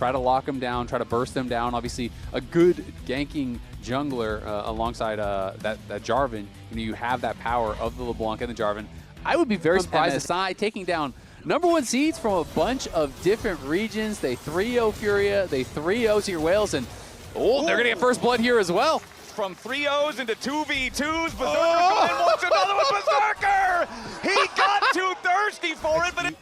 try to lock them down, try to burst them down. Obviously, a good ganking jungler alongside that Jarvan. You have that power of the LeBlanc and the Jarvan. I would be very surprised MSI taking down #1 seeds from a bunch of different regions. They 3-0 Furia, they 3-0 Seer Whales, and they're going to get first blood here as well. From 3-0s into 2v2s, Berserker wants another one, Berserker! He got too thirsty for it, but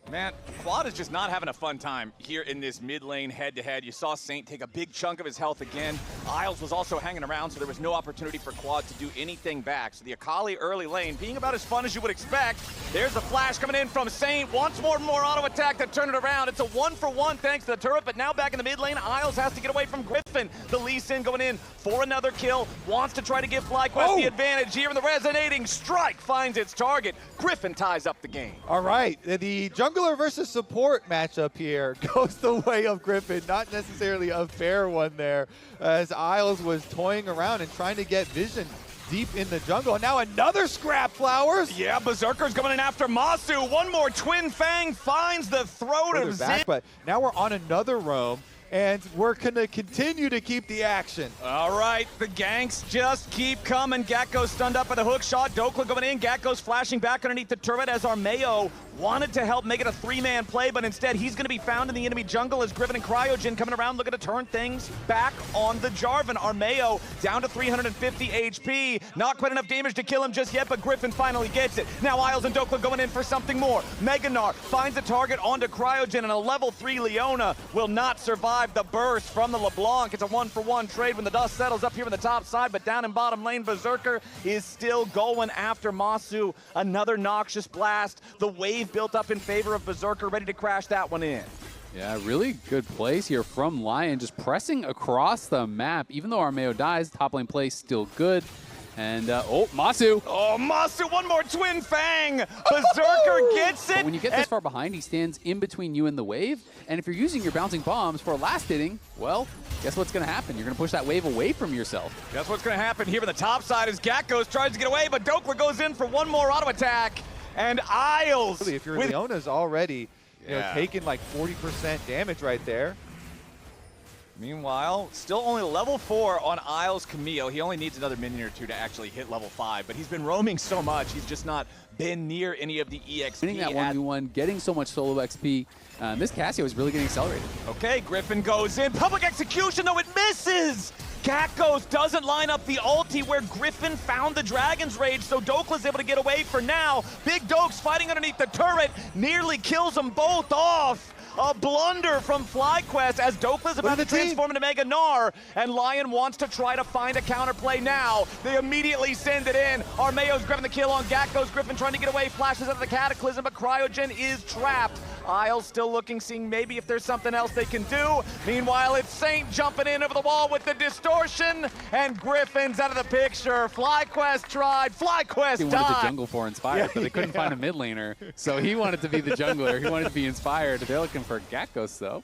man, Quad is just not having a fun time here in this mid lane head-to-head. You saw Saint take a big chunk of his health again. Isles was also hanging around, so there was no opportunity for Quad to do anything back. So the Akali early lane being about as fun as you would expect. There's the flash coming in from Saint. Wants more and more auto attack to turn it around. It's a 1-for-1 thanks to the turret, but now back in the mid lane, Isles has to get away from Griffin. The Lee Sin going in for another kill. Wants to try to give FlyQuest the advantage here in the resonating strike. Finds its target. Griffin ties up the game. All right, the jungler versus support matchup here goes the way of Griffin. Not necessarily a fair one there, as Isles was toying around and trying to get vision deep in the jungle. And now another scrap, Flowers. Yeah, Berserker's coming in after Masu. One more Twin Fang finds the throat of Zin. But now we're on another roam, and we're going to continue to keep the action. All right, the ganks just keep coming. Gakko's stunned up by the hook shot. Dokla going in. Gakko's flashing back underneath the turret as Armeo wanted to help make it a three-man play, but instead he's going to be found in the enemy jungle as Griffin and Cryogen coming around looking to turn things back on the Jarvan. Armeo down to 350 HP. Not quite enough damage to kill him just yet, but Griffin finally gets it. Now Isles and Dokla going in for something more. Meganar finds a target onto Cryogen, and a level 3 Leona will not survive the burst from the LeBlanc. It's a 1-for-1 trade when the dust settles up here on the top side, but down in bottom lane, Berserker is still going after Masu. Another noxious blast. The wave built up in favor of Berserker, ready to crash that one in. Yeah, really good plays here from Lion, just pressing across the map. Even though Armeo dies, top lane play still good. And, Masu. Oh, Masu, one more Twin Fang. Berserker gets it. But when you get this far behind, he stands in between you and the wave. And if you're using your bouncing bombs for last hitting, well, guess what's going to happen? You're going to push that wave away from yourself. That's what's going to happen here on the top side as Gakko's tries to get away, but Dokla goes in for one more auto attack. And Isles. Really, if you're Leona's already taking like 40% damage right there. Meanwhile, still only level 4 on Isles Camille. He only needs another minion or two to actually hit level 5, but he's been roaming so much, he's just not been near any of the EXP. Winning that 1v1, getting so much solo XP. This Cassio is really getting accelerated. Okay, Griffin goes in. Public execution, though, it misses! Gakko's doesn't line up the ulti where Griffin found the Dragon's Rage, so Dokla's able to get away for now. Big Dokes fighting underneath the turret, nearly kills them both off. A blunder from FlyQuest as Dokla's about to transform into Mega Gnar, and Lion wants to try to find a counterplay now. They immediately send it in. Armeo's grabbing the kill on Gakko's. Griffin trying to get away, flashes out of the Cataclysm, but Cryogen is trapped. Isles still looking, seeing maybe if there's something else they can do. Meanwhile, it's Saint jumping in over the wall with the distortion, and Griffin's out of the picture. FlyQuest tried, FlyQuest died. He wanted the jungle for Inspired, but they couldn't find a mid laner, so he wanted to be the jungler. He wanted to be Inspired. They're looking for Gakkos, though.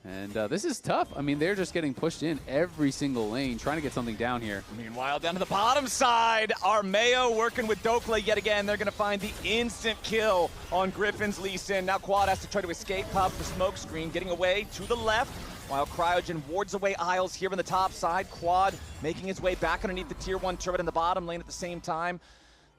And this is tough. I mean, they're just getting pushed in every single lane, trying to get something down here. Meanwhile, down to the bottom side, Armeo working with Dokla yet again. They're going to find the instant kill on Griffin's Lee Sin. Now Quad has to try to escape past the smoke screen, getting away to the left, while Cryogen wards away Isles here on the top side. Quad making his way back underneath the tier 1 turret in the bottom lane at the same time.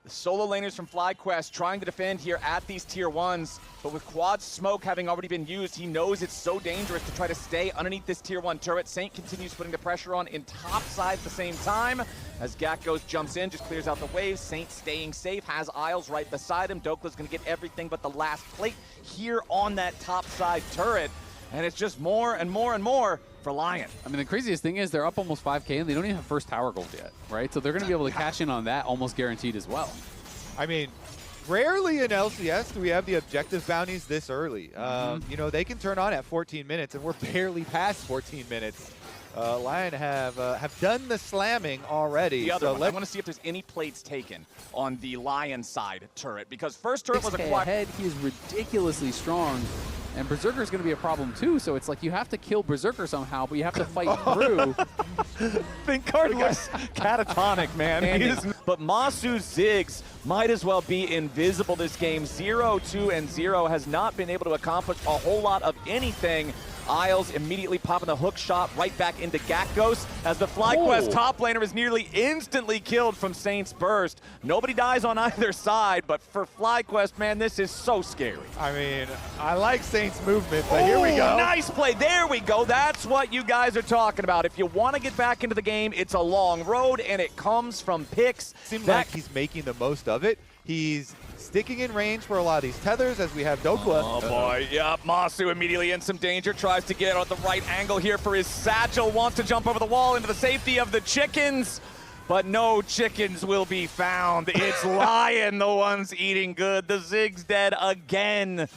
The solo laners from FlyQuest trying to defend here at these tier 1s, but with Quad's smoke having already been used, he knows it's so dangerous to try to stay underneath this tier 1 turret. Saint continues putting the pressure on in top side at the same time. As Gakkos jumps in, just clears out the waves. Saint staying safe, has Isles right beside him. Dokla's gonna get everything but the last plate here on that top side turret. And it's just more and more and more for Lion. I mean, the craziest thing is they're up almost 5K and they don't even have first tower gold yet, right? So they're going to be able to cash in on that almost guaranteed as well. I mean, rarely in LCS do we have the objective bounties this early. You know, they can turn on at 14 minutes, and we're barely past 14 minutes. Lion have done the slamming already. I want to see if there's any plates taken on the Lion side turret, because first turret was acquired. Ahead, he is ridiculously strong. And Berserker's going to be a problem too, so it's like you have to kill Berserker somehow, but you have to fight through. Thinkard looks catatonic, man. But Masu Ziggs might as well be invisible this game. 0, 2, and 0 has not been able to accomplish a whole lot of anything. Isles immediately popping the hook shot right back into Gakgos as the FlyQuest top laner is nearly instantly killed from Saint's burst. Nobody dies on either side, but for FlyQuest, man, this is so scary. I mean, I like Saint's movement, but here we go. Nice play. There we go. That's what you guys are talking about. If you want to get back into the game, it's a long road, and it comes from picks. Seems like he's making the most of it. He's sticking in range for a lot of these tethers as we have Dokla. Oh boy, yep, Masu immediately in some danger, tries to get on the right angle here for his satchel, wants to jump over the wall into the safety of the chickens, but no chickens will be found. It's Lion, the ones eating good. The Zig's dead again.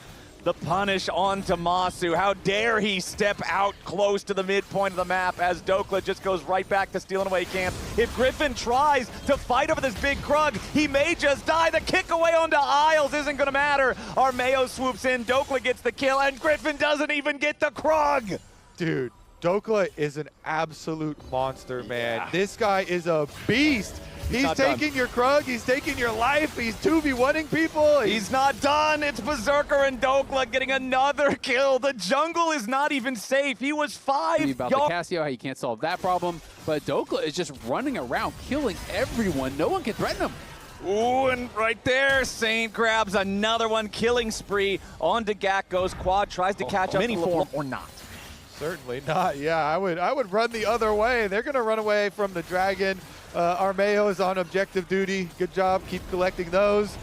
The punish onto Masu. How dare he step out close to the midpoint of the map as Dokla just goes right back to stealing away camp. If Griffin tries to fight over this big Krug, he may just die. The kick away onto Isles isn't going to matter. Armeo swoops in, Dokla gets the kill, and Griffin doesn't even get the Krug. Dude, Dokla is an absolute monster, man. Yeah. This guy is a beast. He's taking your Krug, he's taking your life, he's 2v1ing people. He's not done. It's Berserker and Dokla getting another kill. The jungle is not even safe. He was 5. About the Cassio, how you can't solve that problem. But Dokla is just running around, killing everyone. No one can threaten him. Ooh, and right there, Saint grabs another one, killing spree onto Gakgos. Quad tries to catch up. Mini form or not. Certainly not. Yeah, I would run the other way. They're going to run away from the dragon. Armeo is on objective duty. Good job. Keep collecting those.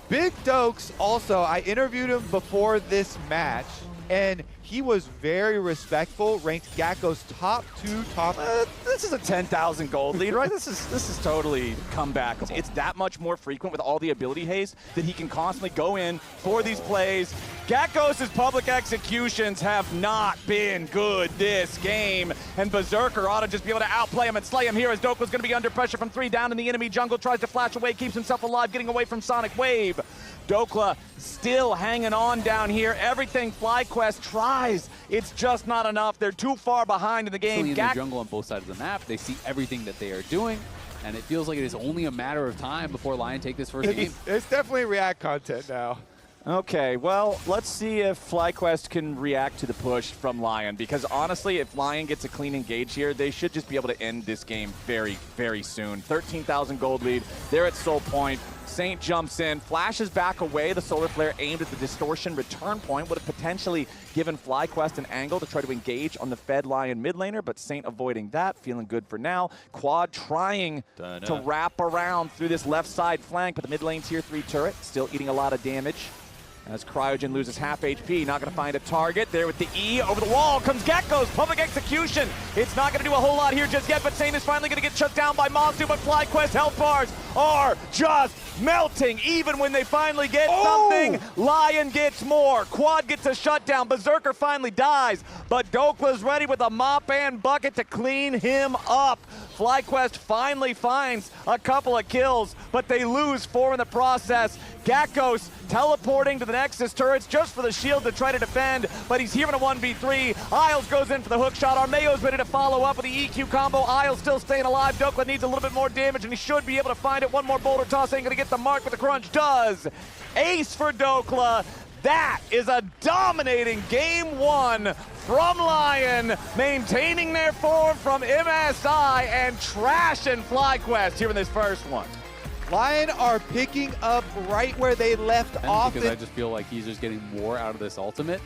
Big Dokes also, I interviewed him before this match, and he was very respectful, ranked Gakko's top 2 top. This is a 10,000 gold lead, right? This is totally comeback. It's that much more frequent with all the ability haze that he can constantly go in for these plays. Gakos' public executions have not been good this game, and Berserker ought to just be able to outplay him and slay him here as Dokla's going to be under pressure from 3 down in the enemy jungle, tries to flash away, keeps himself alive, getting away from Sonic Wave. Dokla still hanging on down here. Everything FlyQuest tries, it's just not enough. They're too far behind in the game. In the jungle on both sides of the map, they see everything that they are doing, and it feels like it is only a matter of time before Lion take this first game. It's definitely React content now. Okay, well, let's see if FlyQuest can react to the push from Lion, because honestly, if Lion gets a clean engage here, they should just be able to end this game very, very soon. 13,000 gold lead. They're at Soul Point. Saint jumps in, flashes back away. The solar flare aimed at the distortion return point would have potentially given FlyQuest an angle to try to engage on the fed Lion mid laner, but Saint avoiding that, feeling good for now. Quad trying to wrap around through this left side flank, but the mid lane tier 3 turret still eating a lot of damage. As Cryogen loses half HP, not going to find a target. There with the E, over the wall comes Gakko's public execution. It's not going to do a whole lot here just yet, but Saint is finally going to get shut down by Masu, but FlyQuest health bars are just melting. Even when they finally get something, Lion gets more. Quad gets a shutdown. Berserker finally dies, but Dokla's ready with a mop and bucket to clean him up. FlyQuest finally finds a couple of kills, but they lose 4 in the process. Gakos teleporting to the Nexus turrets just for the shield to try to defend, but he's here in a 1v3. Isles goes in for the hook shot. Armeo's ready to follow up with the EQ combo. Isles still staying alive. Dokla needs a little bit more damage, and he should be able to find it. One more boulder toss ain't going to get the mark, but the crunch does. Ace for Dokla. That is a dominating game 1 from Lion, maintaining their form from MSI and trashing FlyQuest here in this first one. Lion are picking up right where they left off. Because I just feel like he's just getting more out of this ultimate,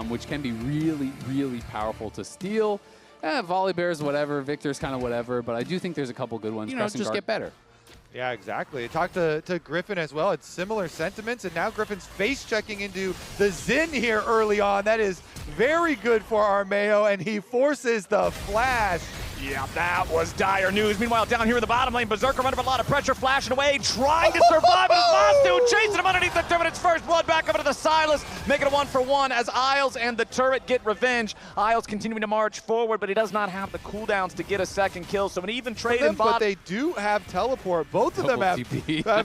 which can be really, really powerful to steal. Volley bears, whatever. Victor's kind of whatever, but I do think there's a couple good ones. Just get better. Yeah, exactly. Talked to Griffin as well. It's similar sentiments, and now Griffin's face checking into the Xin here early on. That is very good for Armeo, and he forces the flash. Yeah, that was dire news. Meanwhile, down here in the bottom lane, Berserker under a lot of pressure, flashing away, trying to survive. Masu chasing him underneath the turret. It's first blood back over to the Silas, making a 1-for-1 as Isles and the turret get revenge. Isles continuing to march forward, but he does not have the cooldowns to get a second kill. So an even trade in bot. But they do have teleport. Both of them have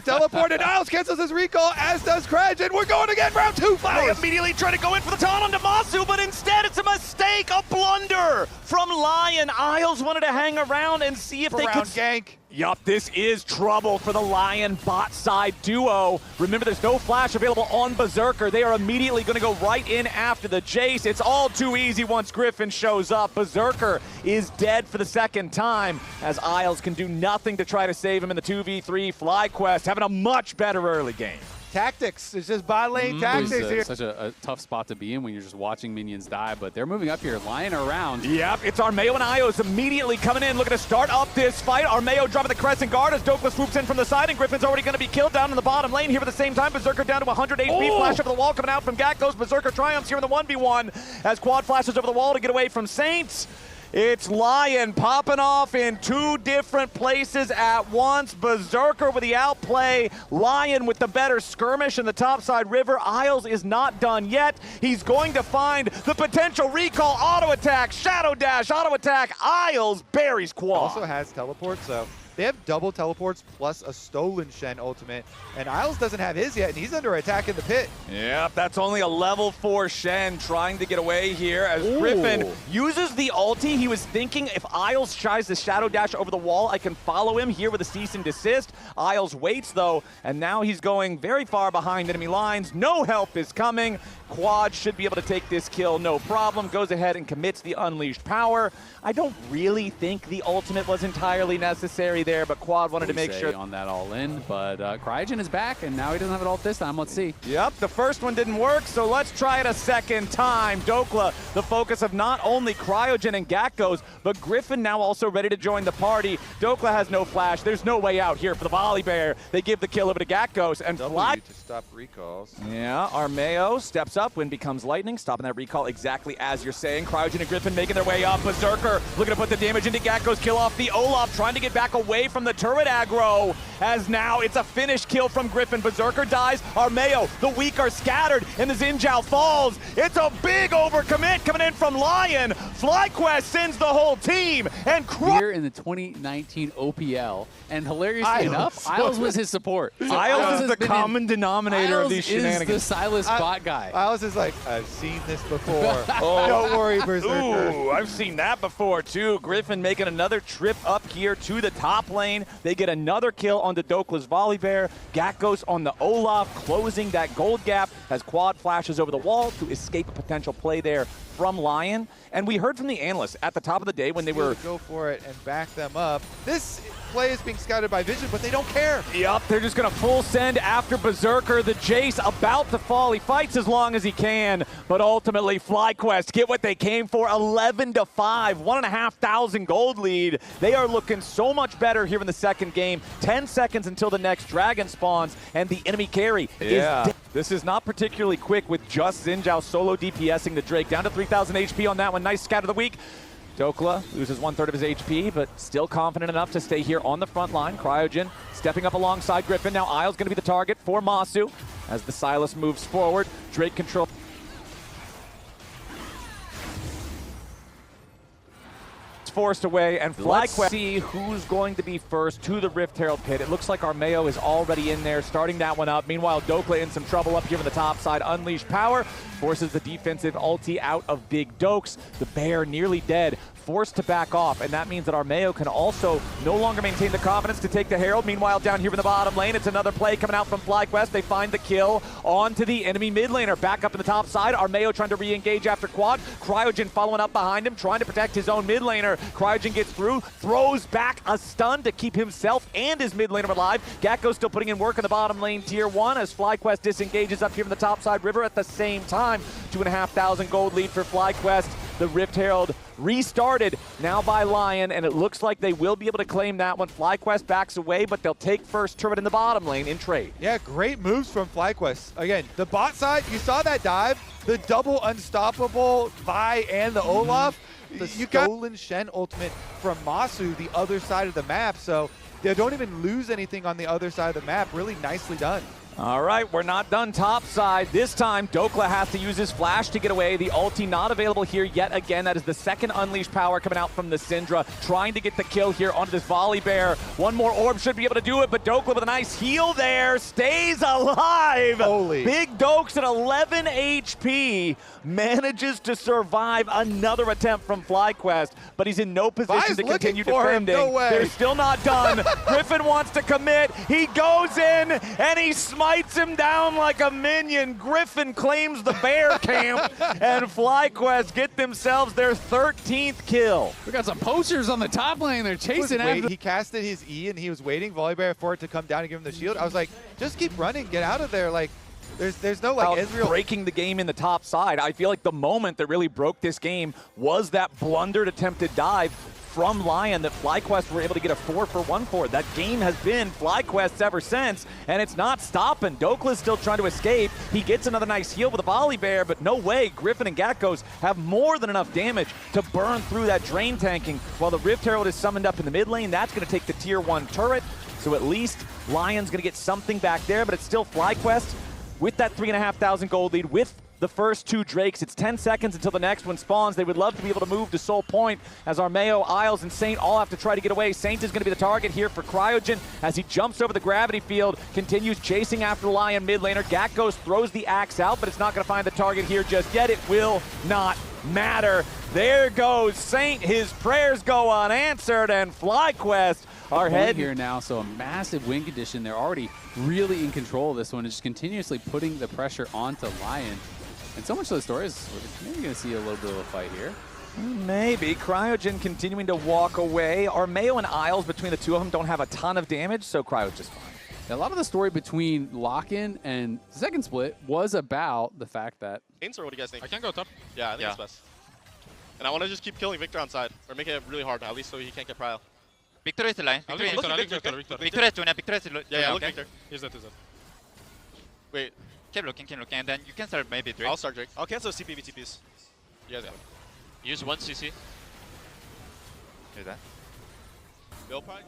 teleported. Isles cancels his recall, as does Crash, and we're going again. Round 2. They immediately try to go in for the taunt onto Masu, but instead it's a mistake, a blunder from Lion. Isles wanted to hang around and see if they could gank. Yup, this is trouble for the Lion bot side duo. Remember, there's no flash available on Berserker. They are immediately going to go right in after the Jace. It's all too easy once Griffin shows up. Berserker is dead for the second time, as Isles can do nothing to try to save him in the 2v3. FlyQuest having a much better early game. Tactics. It's just bot lane tactics here. Such a tough spot to be in when you're just watching minions die, but they're moving up here, lying around. Yep, it's Armeo and Ios immediately coming in, looking to start up this fight. Armeo dropping the Crescent Guard as Dokla swoops in from the side, and Griffin's already going to be killed down in the bottom lane here at the same time. Berserker down to 100 HP. Flash over the wall coming out from Gatgo's. Berserker triumphs here in the 1v1 as Quad flashes over the wall to get away from Saints. It's Lion popping off in two different places at once. Berserker with the outplay. Lion with the better skirmish in the topside river. Isles is not done yet. He's going to find the potential recall auto attack. Shadow dash, auto attack. Isles buries Quad. Also has teleport, so they have double teleports plus a stolen Shen ultimate, and Isles doesn't have his yet, and he's under attack in the pit. Yep, that's only a level 4 Shen trying to get away here as Griffin uses the ulti. He was thinking if Isles tries the Shadow Dash over the wall, I can follow him here with a cease and desist. Isles waits though, and now he's going very far behind enemy lines. No help is coming. Quad should be able to take this kill, no problem. Goes ahead and commits the unleashed power. I don't really think the ultimate was entirely necessary there, but Quad wanted to make sure on that all in. But Cryogen is back, and now he doesn't have it all this time. Let's see. Yep, the first one didn't work, so let's try it a second time. Dokla, the focus of not only Cryogen and Gatgo's, but Griffin now also ready to join the party. Dokla has no flash. There's no way out here for the Volley Bear. They give the kill over to Gatgo's and Fly to stop recalls. Yeah, Armeo steps up when becomes lightning, stopping that recall exactly as you're saying. Cryogen and Griffin making their way up. Berserker looking to put the damage into Gatgo's, kill off the Olaf, trying to get back away from the turret aggro, as now it's a finish kill from Griffin. Berserker dies. Armeo, the weak are scattered, and the Xin Zhao falls. It's a big overcommit coming in from Lion. FlyQuest sends the whole team, and here in the 2019 OPL, and hilariously enough, Isles was his support. So Isles is the common denominator of these shenanigans. Is the Silas bot guy. Isles is like, I've seen this before. Don't worry, Berserker. Ooh, I've seen that before too. Griffin making another trip up here to the top lane. They get another kill onto Dokla's Volley Bear. Gatgo's on the Olaf, closing that gold gap as Quad flashes over the wall to escape a potential play there from Lion. And we heard from the analysts at the top of the day when they were go for it and back them up. This play is being scouted by Vision, but they don't care. Yup, they're just gonna full send after Berserker. The Jace about to fall. He fights as long as he can, but ultimately FlyQuest get what they came for. 11-5, 1,500 gold lead. They are looking so much better here in the second game. 10 seconds until the next dragon spawns, and the enemy carry is dead. This is not particularly quick with just Xin Zhao solo DPSing the Drake. Down to 3,000 HP on that one. Nice scat of the week. Dokla loses 1/3 of his HP, but still confident enough to stay here on the front line. Cryogen stepping up alongside Griffin. Now Isles going to be the target for Masu as the Silas moves forward. Drake control. Forced away, and FlyQuest see who's going to be first to the Rift Herald pit. It looks like Armeo is already in there, starting that one up. Meanwhile, Dokla in some trouble up here on the top side. Unleashed power forces the defensive ulti out of Big Dokes. The bear nearly dead, forced to back off, and that means that Armeo can also no longer maintain the confidence to take the Herald. Meanwhile, down here in the bottom lane, it's another play coming out from FlyQuest. They find the kill onto the enemy mid laner. Back up in the top side, Armeo trying to re-engage after Quad. Cryogen following up behind him, trying to protect his own mid laner. Cryogen gets through, throws back a stun to keep himself and his mid laner alive. Gatgo's still putting in work in the bottom lane, tier 1, as FlyQuest disengages up here in the top side river at the same time. 2,500 gold lead for FlyQuest. The Rift Herald restarted now by Lion, and it looks like they will be able to claim that one. FlyQuest backs away, but they'll take first turret in the bottom lane in trade. Yeah, great moves from FlyQuest. Again, the bot side, you saw that dive, the double unstoppable Vi and the Olaf. The stolen Shen ultimate from Masu, the other side of the map, so they don't even lose anything on the other side of the map. Really nicely done. All right, we're not done top side. This time, Dokla has to use his flash to get away. The ulti not available here yet again. That is the second unleashed power coming out from the Syndra, trying to get the kill here onto this volley bear. One more orb should be able to do it, but Dokla with a nice heal there stays alive. Holy. Big Dokes at 11 HP manages to survive another attempt from FlyQuest, but he's in no position to continue defending. No way. They're still not done. Griffin wants to commit. He goes in and he smites him down like a minion. Griffin claims the bear camp, and FlyQuest get themselves their 13th kill. We got some posters on the top lane. They're chasing after. He casted his E and he was waiting, Volibear, for it to come down and give him the shield. I was like, just keep running, get out of there. Like, there's no like Israel breaking the game in the top side. I feel like the moment that really broke this game was that blundered attempted dive from Lion that FlyQuest were able to get a 4-for-1 for. That game has been FlyQuest's ever since, and it's not stopping. Dokla's still trying to escape. He gets another nice heal with a volley bear, but no way. Griffin and Gatkos have more than enough damage to burn through that drain tanking, while the Rift Herald is summoned up in the mid lane. That's going to take the tier 1 turret, so at least Lion's going to get something back there, but it's still FlyQuest with that 3,500 gold lead, with the first 2 Drakes. It's 10 seconds until the next one spawns. They would love to be able to move to Soul Point as Armeo, Isles, and Saint all have to try to get away. Saint is going to be the target here for Cryogen as he jumps over the gravity field, continues chasing after Lion mid laner. Gatkos throws the axe out, but it's not going to find the target here just yet. It will not matter. There goes Saint. His prayers go unanswered, and FlyQuest are heading here now, so a massive win condition. They're already really in control of this one, and just continuously putting the pressure onto Lion. And so much of the story is we're maybe going to see a little bit of a fight here. Maybe. Cryogen continuing to walk away. Armeo and Isles, between the two of them, don't have a ton of damage, so Cryo's just fine. A lot of the story between Lock-In and Second Split was about the fact that... Or what do you guys think? I can go top. Yeah, I think it's best. And I want to just keep killing Victor on side, or make it really hard, at least so he can't get Prio. Victor is the line. I'll Victor look is Victor. Victor is Tuna. Victor is Yeah, look okay. Victor. He's that, he's that. Wait, Keep looking, and then you can start maybe Drake. I'll start Drake. I'll cancel CP VTPs. You guys got it. Use 1 CC. Do that. Bill probably.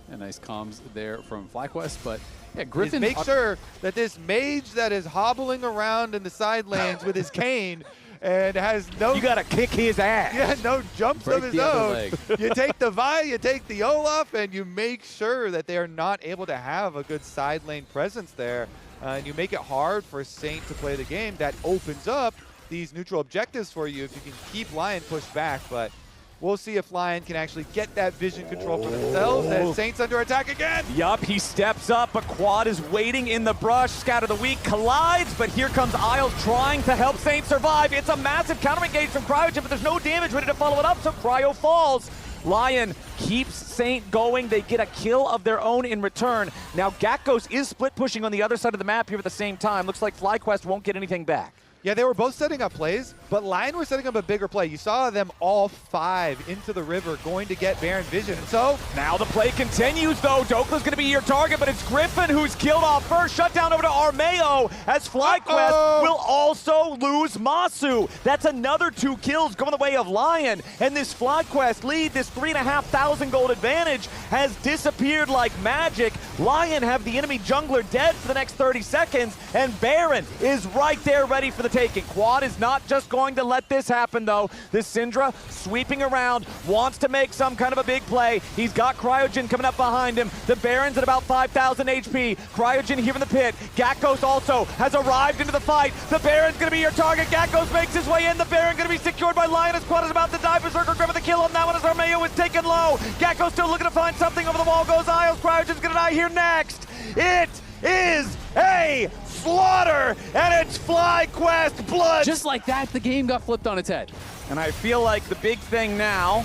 And nice comms there from FlyQuest, but yeah, Griffin... Make sure that this mage that is hobbling around in the side lanes with his cane and has no... You got to kick his ass. Yeah, no jumps Break of his the other own. leg. You take the Vi, you take the Olaf, and you make sure that they are not able to have a good side lane presence there. And you make it hard for Saint to play the game. That opens up these neutral objectives for you if you can keep Lion pushed back. But we'll see if Lion can actually get that vision control for themselves. And Saint's under attack again. Yup, he steps up, but Quad is waiting in the brush. Scatter the Weak collides, but here comes Isles trying to help Saint survive. It's a massive counter engage from Cryogen, but there's no damage ready to follow it up, so Cryo falls. Lion keeps Saint going. They get a kill of their own in return. Now Gatkos is split pushing on the other side of the map here at the same time. Looks like FlyQuest won't get anything back. Yeah, they were both setting up plays, but Lion were setting up a bigger play. You saw them all 5 into the river going to get Baron Vision. And so now the play continues, though. Dokla's going to be your target, but it's Griffin who's killed off first. Shut down over to Armeo as FlyQuest will also lose Masu. That's another 2 kills going the way of Lion. And this FlyQuest lead, this 3,500 gold advantage, has disappeared like magic. Lion have the enemy jungler dead for the next 30 seconds, and Baron is right there ready for the taking. Quad is not just going to let this happen, though. This Syndra sweeping around, wants to make some kind of a big play. He's got Cryogen coming up behind him. The Baron's at about 5,000 HP. Cryogen here in the pit. Gatkos also has arrived into the fight. The Baron's going to be your target. Gatkos makes his way in. The Baron going to be secured by Lioness. Quad is about to die. Berserker grabbing the kill on that one as Armeo is taken low. Gatkos still looking to find something. Over the wall goes Isles. Cryogen's going to die here next. It is a slaughter, and it's FlyQuest blood. Just like that, the game got flipped on its head. And I feel like the big thing now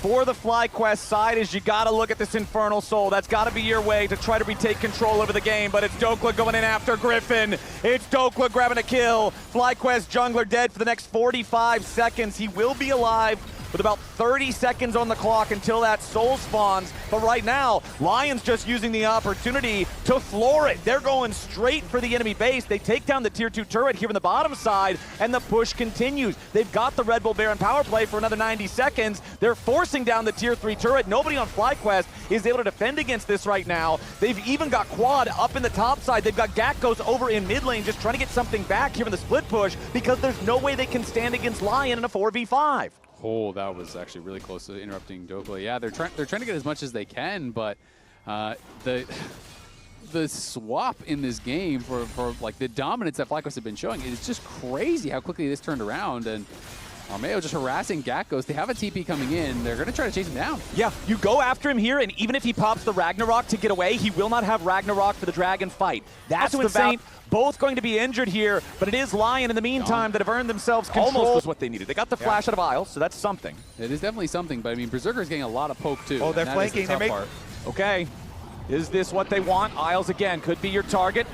for the FlyQuest side is you got to look at this Infernal Soul. That's got to be your way to try to retake control over the game, but it's Dokla going in after Griffin. It's Dokla grabbing a kill. FlyQuest jungler dead for the next 45 seconds. He will be alive with about 30 seconds on the clock until that soul spawns. But right now, Lion's just using the opportunity to floor it. They're going straight for the enemy base. They take down the tier 2 turret here on the bottom side, and the push continues. They've got the Red Bull Baron power play for another 90 seconds. They're forcing down the tier 3 turret. Nobody on FlyQuest is able to defend against this right now. They've even got Quad up in the top side. They've got Gakos over in mid lane just trying to get something back here in the split push because there's no way they can stand against Lion in a 4v5. Oh, that was actually really close to interrupting Dokla. Yeah, they're trying to get as much as they can, but the swap in this game for like the dominance that FlyQuest have been showing, it is just crazy how quickly this turned around. And Armeo just harassing Gakos. They have a TP coming in. They're going to try to chase him down. Yeah, you go after him here, and even if he pops the Ragnarok to get away, he will not have Ragnarok for the Dragon fight. That's the Saint. Both going to be injured here, but it is Lion in the meantime that have earned themselves control. Almost was what they needed. They got the flash out of Isles, so that's something. It is definitely something, but I mean, Berserker's getting a lot of poke too. Oh, they're flanking. They're making. Okay, is this what they want? Isles again could be your target.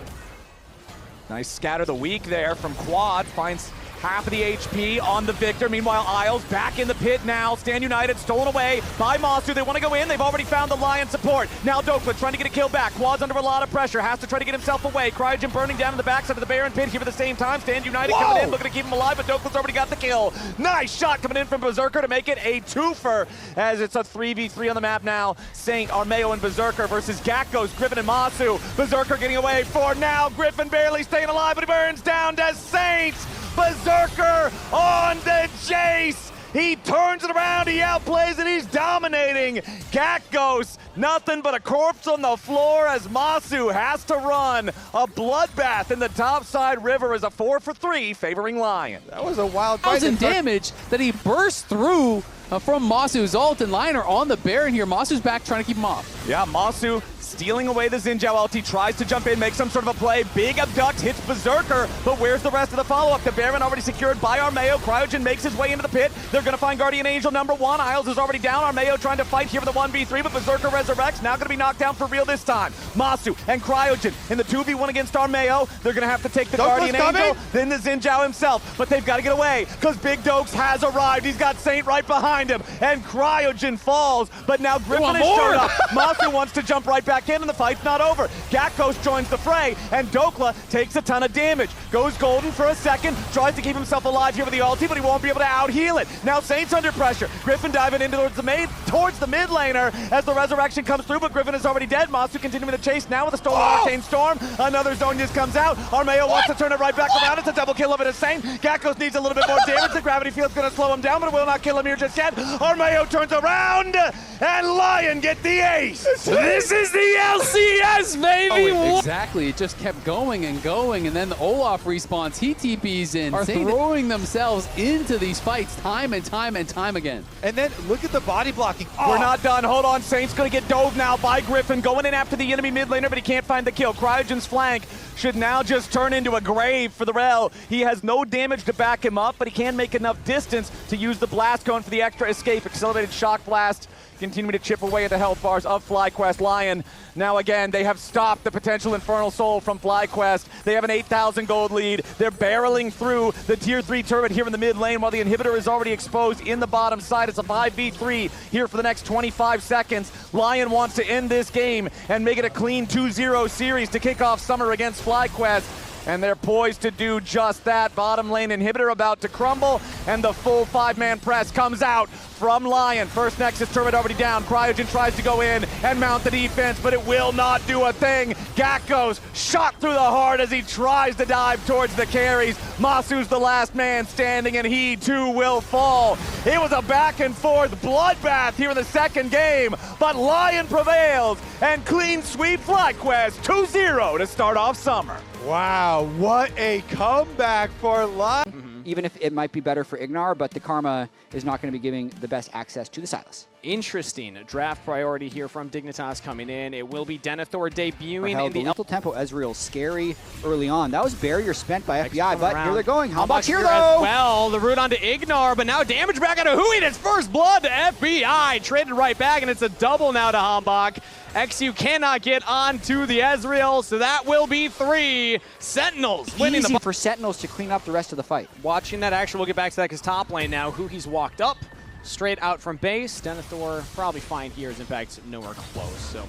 Nice scatter the weak there from Quad, finds half of the HP on the Victor. Meanwhile, Isles back in the pit now. Stand United stolen away by Masu. They want to go in. They've already found the Lion support. Now Dokla trying to get a kill back. Quad's under a lot of pressure. Has to try to get himself away. Cryogen burning down in the backside of the Baron pit here at the same time. Stand United coming in, looking to keep him alive, but Dokla's already got the kill. Nice shot coming in from Berserker to make it a twofer as it's a 3v3 on the map now. Saint, Armeo, and Berserker versus Gakos, Griffin, and Masu. Berserker getting away for now. Griffin barely staying alive, but he burns down to Saint. Berserker on the chase. He turns it around, he outplays it, he's dominating. Gakos, nothing but a corpse on the floor as Masu has to run. A bloodbath in the topside river is a 4 for 3 favoring Lion. That was a wild fight. 1,000 damage that he burst through from Masu's ult, and Lion are on the Baron here. Masu's back trying to keep him off. Yeah, Masu stealing away the Xin Zhao ulti, tries to jump in, make some sort of a play. Big abduct, hits Berserker, but where's the rest of the follow-up? The Baron already secured by Armeo. Cryogen makes his way into the pit. They're going to find Guardian Angel #1. Isles is already down. Armeo trying to fight here for the 1v3, but Berserker resurrects. Now going to be knocked down for real this time. Masu and Cryogen in the 2v1 against Armeo. They're going to have to take the Guardian Angel, then the Xin Zhao himself, but they've got to get away because Big Dokes has arrived. He's got Saint right behind him, and Cryogen falls, but now Griffin has showed up. Masu wants to jump right back in, and the fight's not over. Gakos joins the fray, and Dokla takes a ton of damage. Goes golden for a second, tries to keep himself alive here with the ulti, but he won't be able to out-heal it. Now Saint's under pressure. Griffin diving in towards the mid laner as the resurrection comes through, but Griffin is already dead. Masu continuing the chase now with a stolen Arcane Storm. Another Zonius comes out. Armeo wants to turn it right back around. It's a double kill of it as Saint. Gakos needs a little bit more damage. The gravity field's going to slow him down, but it will not kill him here just yet. Armeo turns around, and Lion get the ace. This is the LCS, baby! Oh, exactly. It just kept going and going, and then the Olaf respawns. He TPs in, are throwing themselves into these fights time and time and time again. And then look at the body blocking. We're not done. Hold on. Saint's going to get dove now by Griffin, going in after the enemy mid laner, but he can't find the kill. Cryogen's flank should now just turn into a grave for the Rel. He has no damage to back him up, but he can make enough distance to use the blast cone for the extra escape. Accelerated shock blast continuing to chip away at the health bars of FlyQuest. Lion, now again, they have stopped the potential Infernal Soul from FlyQuest. They have an 8,000 gold lead. They're barreling through the tier 3 turret here in the mid lane while the inhibitor is already exposed in the bottom side. It's a 5v3 here for the next 25 seconds. Lion wants to end this game and make it a clean 2-0 series to kick off summer against FlyQuest. And they're poised to do just that. Bottom lane inhibitor about to crumble, and the full 5-man press comes out from Lion. First Nexus turret already down. Cryogen tries to go in and mount the defense, but it will not do a thing. Gakos shot through the heart as he tries to dive towards the carries. Masu's the last man standing, and he too will fall. It was a back and forth bloodbath here in the second game, but Lion prevails and clean sweep FlyQuest 2-0 to start off summer. Wow, what a comeback for Lion. Even if it might be better for Ignar, but the Karma is not going to be giving the best access to the Silas. Interesting draft priority here from Dignitas coming in. It will be Denethor debuting in the lethal tempo. Ezreal scary early on. That was barrier spent by FBI, but around. Here they're going. Hambach here as though. well, the root onto Ignar, but now damage back out of Hui. It's first blood to FBI. Traded right back, and it's a double now to Hambach. XU cannot get onto the Ezreal, so that will be 3. Sentinels winning Easy for Sentinels to clean up the rest of the fight. Watching that action, we'll get back to that because top lane now, Huhi's walked up straight out from base. Denethor probably fine here as Impact's nowhere close. So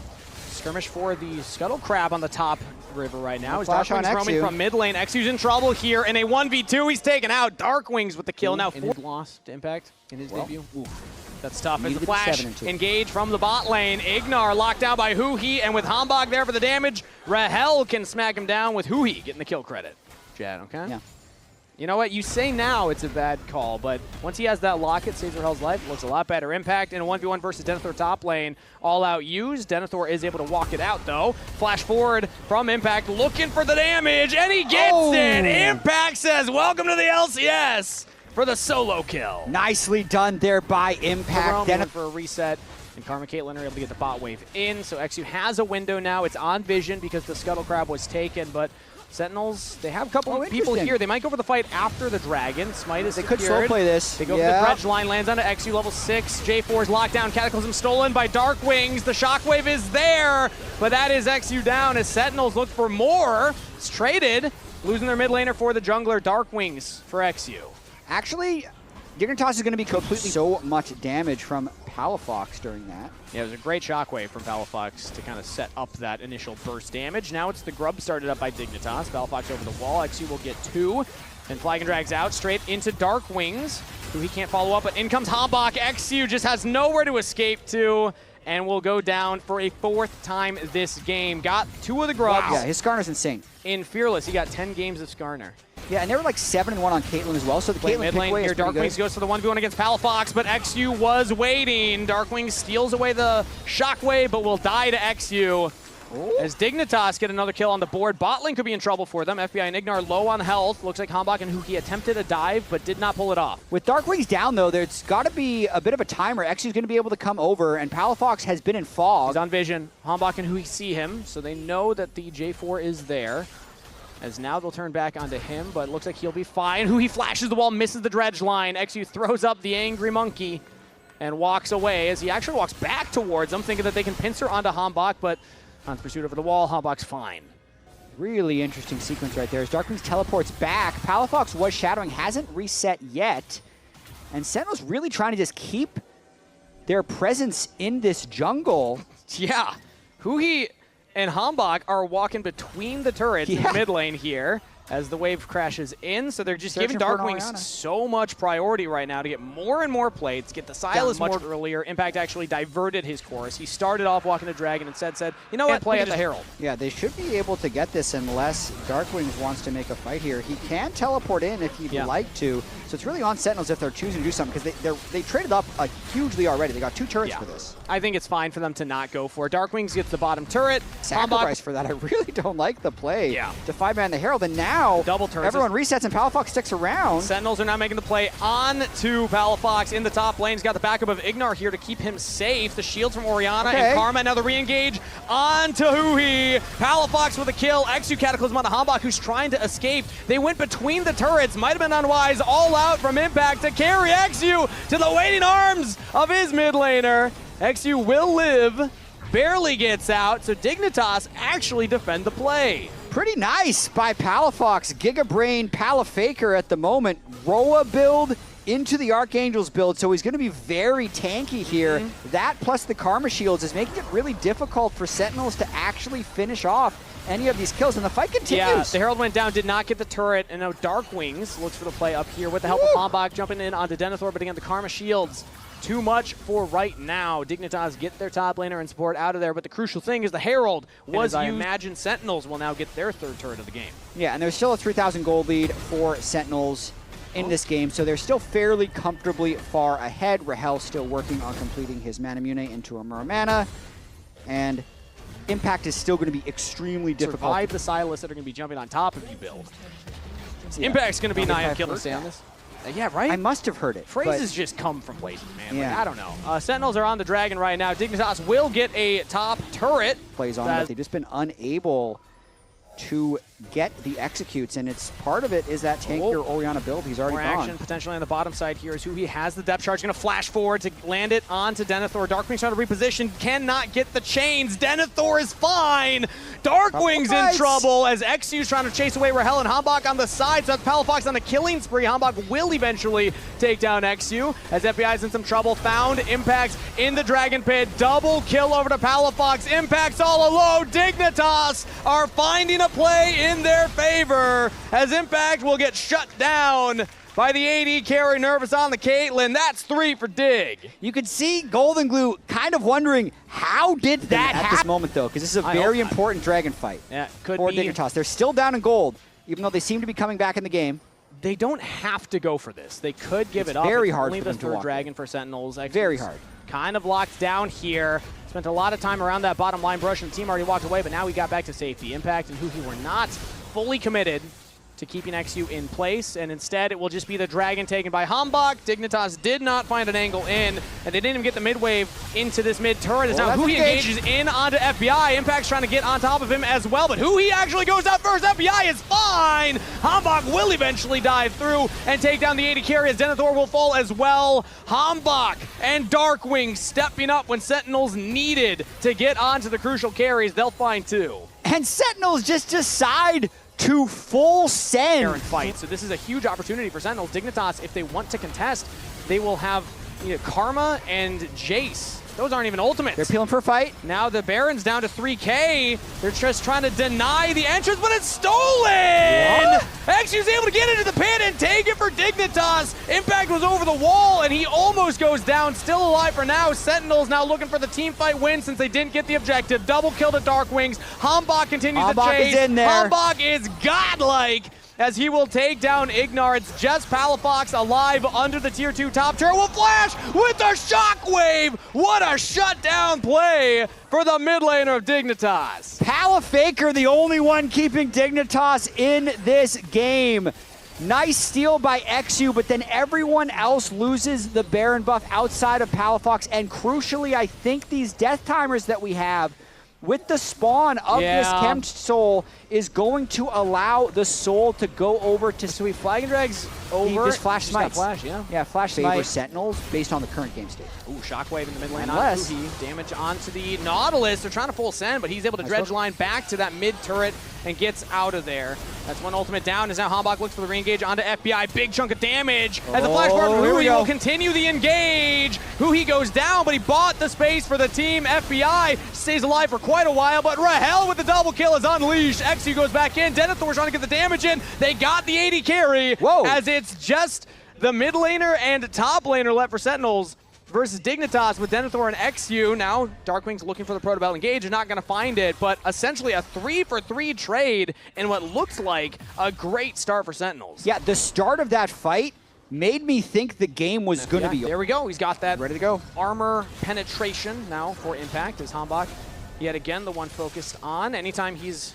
skirmish for the Scuttle Crab on the top river right now. As Darkwings roaming from mid lane. Exu's in trouble here in a 1v2. He's taken out. Darkwings with the kill. Now lost to Impact in his debut. Oof. That's tough. As the flash engage from the bot lane. Ignar locked down by Huhi, and with Hambog there for the damage, Rahel can smack him down with Huhi getting the kill credit. Jad, okay? Yeah. You know what? You say now it's a bad call, but once he has that locket, saves Rahel's life, looks a lot better. Impact in a 1v1 versus Denethor top lane. All out used. Denethor is able to walk it out, though. Flash forward from Impact, looking for the damage, and he gets it! Impact says, welcome to the LCS for the solo kill. Nicely done there by Impact. Denethor for a reset. And Karma Caitlyn are able to get the bot wave in, so XU has a window now. It's on Vision because the Scuttle Crab was taken, but Sentinels, they have a couple of people here. They might go for the fight after the Dragon. Smite is secured. They could slow play this. They go for the dredge line, lands onto XU level 6. J4's locked down. Cataclysm stolen by Darkwings. The Shockwave is there, but that is XU down as Sentinels look for more. It's traded, losing their mid laner for the jungler. Darkwings for XU. Actually, Dignitas is going to be completely so much damage from Palafox during that. Yeah, it was a great shockwave from Palafox to kind of set up that initial burst damage. Now it's the grub started up by Dignitas. Palafox over the wall. XU will get 2. And Flagon drags out straight into Darkwings, who he can't follow up. But in comes Hambach. XU just has nowhere to escape to, and will go down for a 4th time this game. Got 2 of the grubs. Yeah, his Skarner's insane. In Fearless, he got 10 games of Skarner. Yeah, and they were like 7-1 on Caitlyn as well, so the Caitlyn mid lane here. Darkwings goes for the 1v1 against Palafox, but XU was waiting. Darkwings steals away the Shockwave, but will die to XU. Ooh. As Dignitas get another kill on the board. Bot lane could be in trouble for them. FBI and Ignar low on health. Looks like Hambach and Huki attempted a dive, but did not pull it off. With Darkwings down, though, there's got to be a bit of a timer. XU's going to be able to come over, and Palafox has been in fog. He's on Vision. Hambach and Huki see him, so they know that the J4 is there. As now they'll turn back onto him, but it looks like he'll be fine. Huhi flashes the wall, misses the dredge line. XU throws up the angry monkey and walks away as he actually walks back towards them, thinking that they can pincer onto Hambach, but on pursuit over the wall, Hambach's fine. Really interesting sequence right there as Darkwings teleports back. Palafox was shadowing, hasn't reset yet. And Sentinel's really trying to just keep their presence in this jungle. Yeah. Huhi and Hambach are walking between the turrets in the mid lane here as the wave crashes in. So they're just giving Darkwings so much priority right now to get more and more plates, get the Silas much earlier. Impact actually diverted his course. He started off walking the Dragon and said, you know what, play at the Herald. Yeah, they should be able to get this unless Darkwings wants to make a fight here. He can teleport in if he'd like to. So it's really on Sentinels if they're choosing to do something because they traded up hugely already. They got 2 turrets for this. I think it's fine for them to not go for it. Darkwings gets the bottom turret. Sacrifice for that. I really don't like the play to 5-man the Herald. And now double turrets. Everyone resets and Palafox sticks around. Sentinels are now making the play on to Palafox in the top lane. He's got the backup of Ignar here to keep him safe. The shields from Orianna and Karma. Now the re-engage on to Huhi. Palafox with a kill. XU Cataclysm on to Hambach, who's trying to escape. They went between the turrets. Might have been unwise. All out from Impact to carry XU to the waiting arms of his mid laner. XU will live. Barely gets out, so Dignitas actually defend the play. Pretty nice by Palafox. Giga Brain Palafaker at the moment. Roa build into the Archangel's build, so he's going to be very tanky here. That plus the Karma Shields is making it really difficult for Sentinels to actually finish off any of these kills, and the fight continues. Yeah, the Herald went down, did not get the turret, and now Darkwings looks for the play up here with the help of Hambach jumping in onto Denethor, but again, the Karma Shields. Too much for right now. Dignitas get their top laner and support out of there, but the crucial thing is the Herald was I imagine Sentinels will now get their 3rd turret of the game. Yeah, and there's still a 3,000 gold lead for Sentinels in this game, so they're still fairly comfortably far ahead. Rahel still working on completing his Manamune into a Muramana, and Impact is still going to be extremely difficult. Survive the Silas that are going to be jumping on top of you build. Impact's going to be nigh on killing on this. Yeah, right? I must have heard it. Phrases just come from places, man. Yeah. Like, I don't know. Sentinels are on the Dragon right now. Dignitas will get a top turret. Plays on, but they've just been unable to get the executes, and it's part of it is that tankier Orianna build. He's already More gone. action potentially on the bottom side here as Huhi has the depth charge, going to flash forward to land it onto Denethor. Darkwing's trying to reposition, cannot get the chains. Denethor is fine. Darkwing's in trouble as XU's trying to chase away Rahel and Hambach on the side, so that's Palafox on the killing spree. Hambach will eventually take down XU as FBI's in some trouble. Found Impact in the Dragon Pit. Double kill over to Palafox. Impact's all alone. Dignitas are finding a play in their favor as Impact will get shut down by the AD carry. Nervous on the Caitlyn. That's 3 for Dig. You could see Golden Glue kind of wondering how did that happen at this moment, though, because this is a very important dragon fight Could for be. Dignitas. They're still down in gold, even though they seem to be coming back in the game. They don't have to go for this. They could give it up. Very It's hard only for the them to third walk dragon for Sentinels. Very hard. Kind of locked down here. Spent a lot of time around that bottom line brush, and the team already walked away, but now we got back to safety. Impact and Huhi were not fully committed to keeping XU in place, and instead it will just be the dragon taken by Hambach. Dignitas did not find an angle in, and they didn't even get the mid wave into this mid turret. As now Huhi engages in onto FBI. Impact's trying to get on top of him as well, but Huhi actually goes out first. FBI is fine. Hambach will eventually dive through and take down the AD carry as Denethor will fall as well. Hambach and Darkwing stepping up when Sentinels needed to get onto the crucial carries. They'll find 2. And Sentinels just decide to full send. Fight. So this is a huge opportunity for Sentinels. Dignitas, if they want to contest, they will have Karma and Jace. Those aren't even ultimates. They're peeling for a fight. Now the Baron's down to 3K. They're just trying to deny the entrance, but it's stolen! XU's able to get into the pit and take it for Dignitas. Impact was over the wall, and he almost goes down. Still alive for now. Sentinels now looking for the team fight win since they didn't get the objective. Double kill to Darkwings. Hambach continues to chase. Is in there. Hambach is godlike as he will take down Ignar. It's just Palafox alive under the tier 2 top turret. Will flash with a shockwave. What a shutdown play for the mid laner of Dignitas. Palafaker, the only one keeping Dignitas in this game. Nice steal by XU, but then everyone else loses the Baron buff outside of Palafox. And crucially, I think these death timers that we have with the spawn of this Chem Soul is going to allow the Soul to go over to... So he flag and drags over. This flash smites. Flash, yeah, flash smite. Sentinels based on the current game state. Ooh, shockwave in the mid lane. Unless damage onto the Nautilus. They're trying to full send, but he's able to dredge line back to that mid turret and gets out of there. That's one ultimate down. As now Hambach looks for the re-engage onto FBI. Big chunk of damage. As the flash forward, Huhi will continue the engage. Huhi goes down, but he bought the space for the team. FBI stays alive for quite a while, but Rahel with the double kill is unleashed. XU goes back in. Denethor trying to get the damage in. They got the AD carry. As it's just the mid laner and top laner left for Sentinels versus Dignitas with Denethor and XU. Now Darkwing's looking for the Proto Belt engage. They're not going to find it, but essentially a 3-for-3 trade in what looks like a great start for Sentinels. Yeah, the start of that fight made me think the game was going to be... There we go. He's got that ready to go. Armor penetration now for Impact as Hambach, yet again, the one focused on. Anytime he's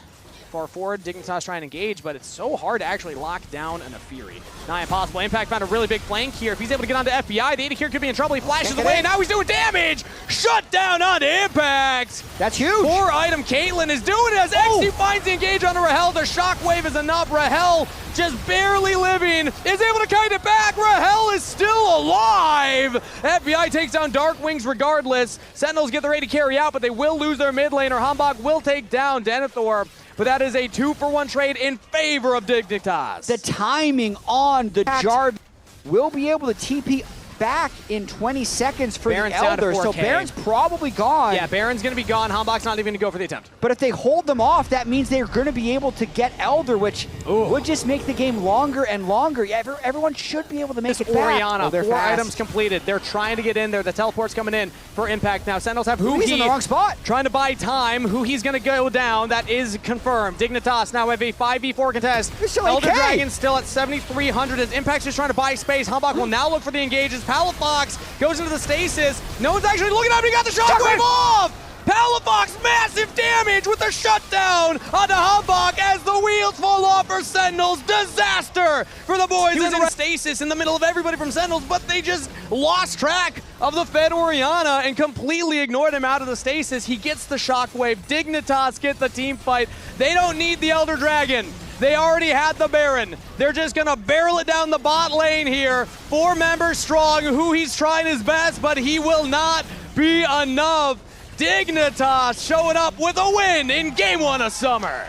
far forward, Dignitas trying to engage, but it's so hard to actually lock down an Fury. Nigh impossible. Impact found a really big flank here. If he's able to get onto FBI, the AD here could be in trouble. He flashes away, and now he's doing damage! Shut down onto Impact! That's huge! 4-item Caitlyn is doing it as XU finds the engage onto Rahel. The shockwave is enough. Rahel just barely living, is able to kite it back. Rahel is still alive! FBI takes down Darkwings regardless. Sentinels get their AD carry out, but they will lose their mid laner. Hambach will take down Denethor. But that is a 2-for-1 trade in favor of Dignitas. The timing on the Jarvan will be able to TP back in 20 seconds for Baron's the Elder, down to 4K. So Baron's probably gone. Yeah, Baron's going to be gone. Hambach's not even going to go for the attempt. But if they hold them off, that means they're going to be able to get Elder, which would just make the game longer and longer. Yeah, everyone should be able to make it back. Orianna, 4 items completed. They're trying to get in there. The teleport's coming in for Impact now. Sentinels have Huhi. He's in the wrong spot. Trying to buy time. Huhi's going to go down. That is confirmed. Dignitas now have a 5v4 contest. Elder Dragon still at 7,300 as Impact's just trying to buy space. Hambach will now look for the engages. Palafox goes into the stasis. No one's actually looking at him. He got the shockwave off! Palafox, massive damage with the shutdown onto Hambach as the wheels fall off for Sentinels. Disaster for the boys in stasis in the middle of everybody from Sentinels, but they just lost track of the Fed Orianna and completely ignored him out of the stasis. He gets the shockwave. Dignitas get the team fight. They don't need the Elder Dragon. They already had the Baron. They're just gonna barrel it down the bot lane here. 4 members strong, who he's trying his best, but he will not be enough. Dignitas showing up with a win in Game 1 of Summer.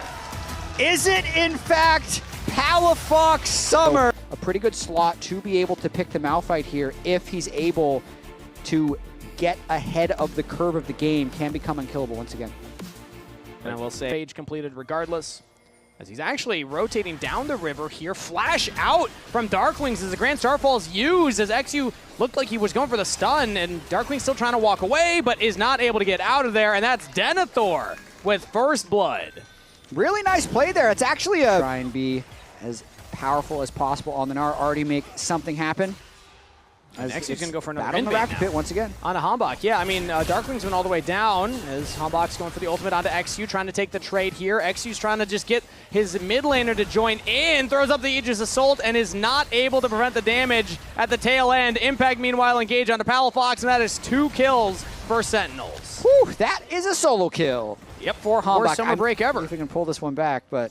Is it, in fact, Palafox Summer? A pretty good slot to be able to pick the Malphite here if he's able to get ahead of the curve of the game. Can become unkillable once again. And I will say, stage completed regardless, as he's actually rotating down the river here. Flash out from Darklings as the Grand Starfall is used, as XU looked like he was going for the stun, and Darklings still trying to walk away, but is not able to get out of there, and that's Denethor with first blood. Really nice play there. It's actually a try and be as powerful as possible on the Gnar, already make something happen. Next he's going to go for another battle on the Rapid Pit once again. On a Hambach, yeah, I mean, Darkling's went all the way down as Hambach's going for the ultimate onto XU, trying to take the trade here. XU's trying to just get his mid laner to join in, throws up the Aegis Assault, and is not able to prevent the damage at the tail end. Impact, meanwhile, engage onto Palafox, and that is 2 kills for Sentinels. Whew, that is a solo kill. Yep, for Hambach. Worst summer break ever. See if we can pull this one back, but...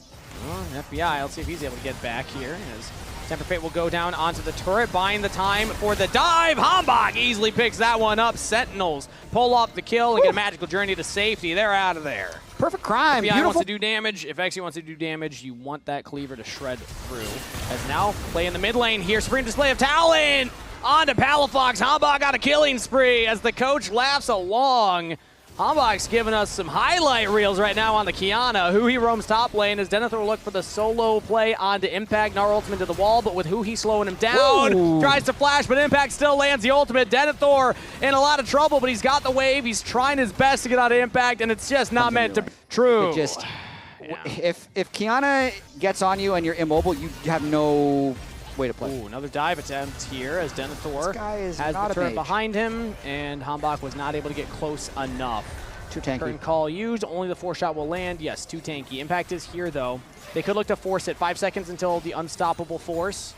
FBI, let's see if he's able to get back here. As Temper Fate will go down onto the turret, buying the time for the dive. Hambach easily picks that one up. Sentinels pull off the kill and get a magical journey to safety. They're out of there. Perfect crime. FBI wants to do damage. If XU wants to do damage, you want that cleaver to shred through. As now play in the mid lane here. Supreme display of talent onto Palafox. Hambach got a killing spree as the coach laughs along. Hambach's giving us some highlight reels right now on the Kiana. Who he roams top lane as Denethor will look for the solo play onto Impact. Gnar ultimate to the wall, but with who he's slowing him down. Ooh. Tries to flash, but Impact still lands the ultimate. Denethor in a lot of trouble, but he's got the wave. He's trying his best to get out of Impact, and it's just not meant to be true. It just, if Kiana gets on you and you're immobile, you have no way to play. Ooh, another dive attempt here as Denethor has the turret behind him, and Hambach was not able to get close enough. Too tanky. Turn call used, only the 4-shot will land. Yes, too tanky. Impact is here, though. They could look to force it. 5 seconds until the unstoppable force.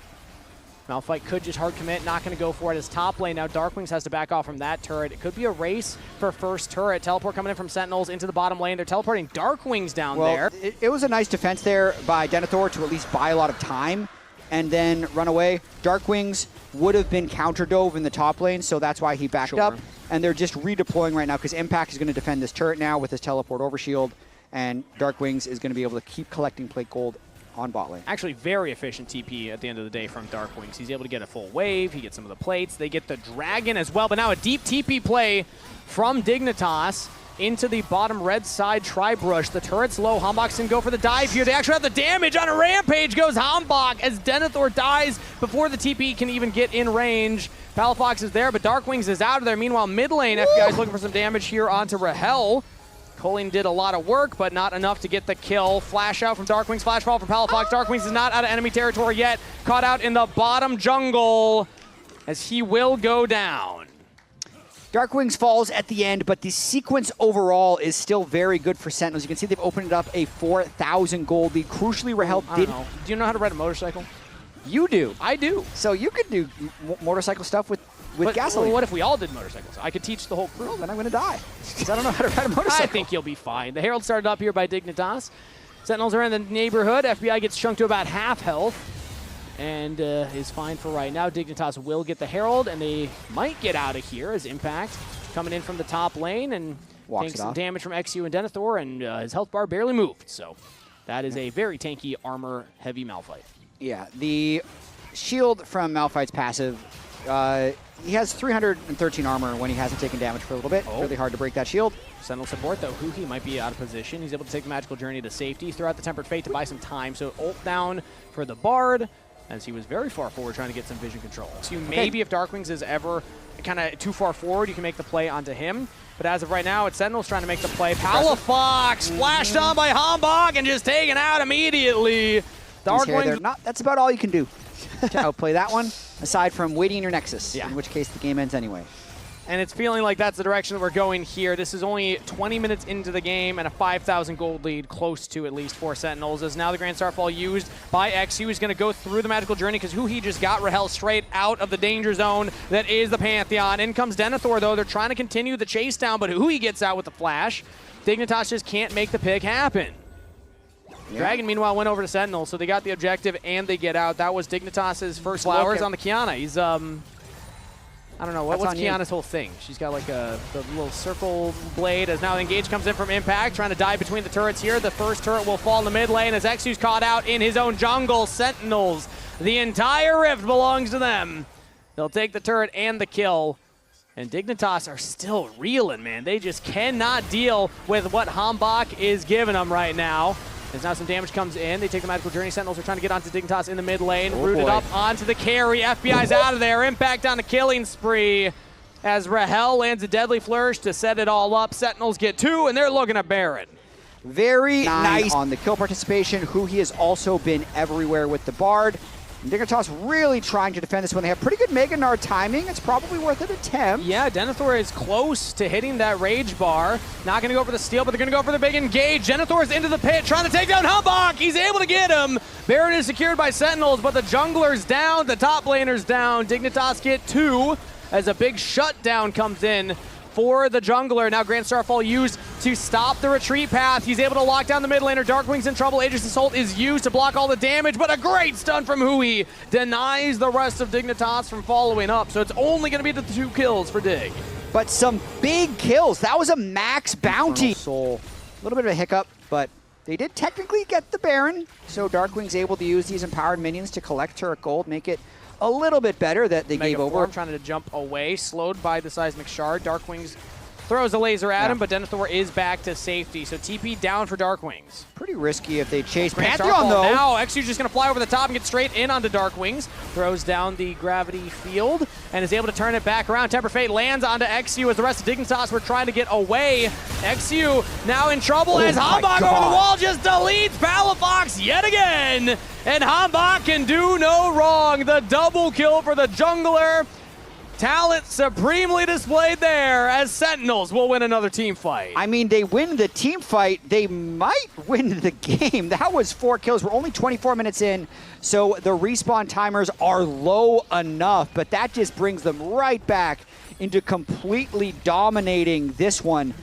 Malphite could just hard commit, not going to go for it as top lane. Now Darkwings has to back off from that turret. It could be a race for first turret. Teleport coming in from Sentinels into the bottom lane. They're teleporting Darkwings down there. It was a nice defense there by Denethor to at least buy a lot of time and then run away. Darkwings would have been counter dove in the top lane, so that's why he backed up. And they're just redeploying right now because Impact is going to defend this turret now with his teleport overshield, and Darkwings is going to be able to keep collecting plate gold on bot lane. Actually, very efficient TP at the end of the day from Darkwings. He's able to get a full wave. He gets some of the plates. They get the dragon as well, but now a deep TP play from Dignitas into the bottom red side tri-brush. The turret's low. Hambach can go for the dive here. They actually have the damage on a rampage. Goes Hambach as Denethor dies before the TP can even get in range. Palafox is there, but Darkwings is out of there. Meanwhile, mid lane, FBI's looking for some damage here onto Rahel. Colleen did a lot of work, but not enough to get the kill. Flash out from Darkwings, flash fall from Palafox. Darkwings is not out of enemy territory yet. Caught out in the bottom jungle as he will go down. Darkwings falls at the end, but the sequence overall is still very good for Sentinels. You can see they've opened up a 4,000 gold lead. Crucially, Rahel did. Do you know how to ride a motorcycle? You do. I do. So you could do motorcycle stuff with gasoline. Well, what if we all did motorcycles? I could teach the whole crew. Well, then I'm going to die because I don't know how to ride a motorcycle. I think you'll be fine. The Herald started up here by Dignitas. Sentinels are in the neighborhood. FBI gets chunked to about half health and is fine for right now. Dignitas will get the Herald, and they might get out of here as Impact coming in from the top lane and taking some damage from XU and Denethor, and his health bar barely moved. So that is a very tanky, armor-heavy Malphite. Yeah, the shield from Malphite's passive, he has 313 armor when he hasn't taken damage for a little bit. Really hard to break that shield. Sentinel support, though, Huhi might be out of position. He's able to take the magical journey to safety, throw out the Tempered Fate to buy some time. So ult down for the Bard, as he was very far forward trying to get some vision control. So maybe if Darkwings is ever kind of too far forward, you can make the play onto him. But as of right now, it's Sentinels trying to make the play. Palafox flashed on by Hambach and just taken out immediately. Darkwings. That's about all you can do to outplay that one, aside from waiting in your Nexus, in which case the game ends anyway. And it's feeling like that's the direction that we're going here. This is only 20 minutes into the game and a 5,000 gold lead, close to at least for Sentinels. As now the Grand Starfall used by XU is going to go through the Magical Journey because he just got Rahel straight out of the danger zone that is the Pantheon. In comes Denethor, though. They're trying to continue the chase down, but he gets out with the flash. Dignitas just can't make the pick happen. Yeah. Dragon, meanwhile, went over to Sentinel, so they got the objective and they get out. That was Dignitas' first flowers on the Kiana. He's, I don't know, what's Kiana's whole thing? She's got like the little circle blade as now Engage comes in from Impact, trying to dive between the turrets here. The first turret will fall in the mid lane as XU's caught out in his own jungle. Sentinels, the entire rift belongs to them. They'll take the turret and the kill. And Dignitas are still reeling, man. They just cannot deal with what Hambach is giving them right now. As now some damage comes in. They take the Magical Journey. Sentinels are trying to get onto Dignitas in the mid lane. Rooted up onto the carry. FBI's out of there. Impact on the killing spree. As Rahel lands a deadly flourish to set it all up. Sentinels get 2, and they're looking at Baron. Very nice on the kill participation. He has also been everywhere with the Bard. And Dignitas really trying to defend this one. They have pretty good Mega Nard timing. It's probably worth an attempt. Yeah, Denethor is close to hitting that Rage Bar. Not going to go for the steal, but they're going to go for the big engage. Denethor is into the pit, trying to take down Hambach. He's able to get him. Baron is secured by Sentinels, but the jungler's down, the top laner's down. Dignitas get 2 as a big shutdown comes in for the jungler. Now Grand Starfall used to stop the retreat path. He's able to lock down the mid laner. Darkwing's in trouble. Aegis Assault is used to block all the damage, but a great stun from Hui denies the rest of Dignitas from following up. So it's only going to be the 2 kills for Dig. But some big kills. That was a max bounty. Soul. A little bit of a hiccup, but they did technically get the Baron. So Darkwing's able to use these empowered minions to collect turret gold, make it a little bit better that they gave over. Trying to jump away, slowed by the seismic shard. Darkwings throws a laser at him, but Denethor is back to safety. So TP down for Darkwings. Pretty risky if they chase Pantheon, though. Now XU's just going to fly over the top and get straight in onto Darkwings. Throws down the gravity field and is able to turn it back around. Temper Fate lands onto XU as the rest of Dignitas were trying to get away. XU now in trouble as Hambach over the wall just deletes Palafox yet again. And Hambach can do no wrong. The double kill for the jungler. Talent supremely displayed there as Sentinels will win another team fight. I mean, they win the team fight. They might win the game. That was 4 kills. We're only 24 minutes in, so the respawn timers are low enough, but that just brings them right back into completely dominating this one.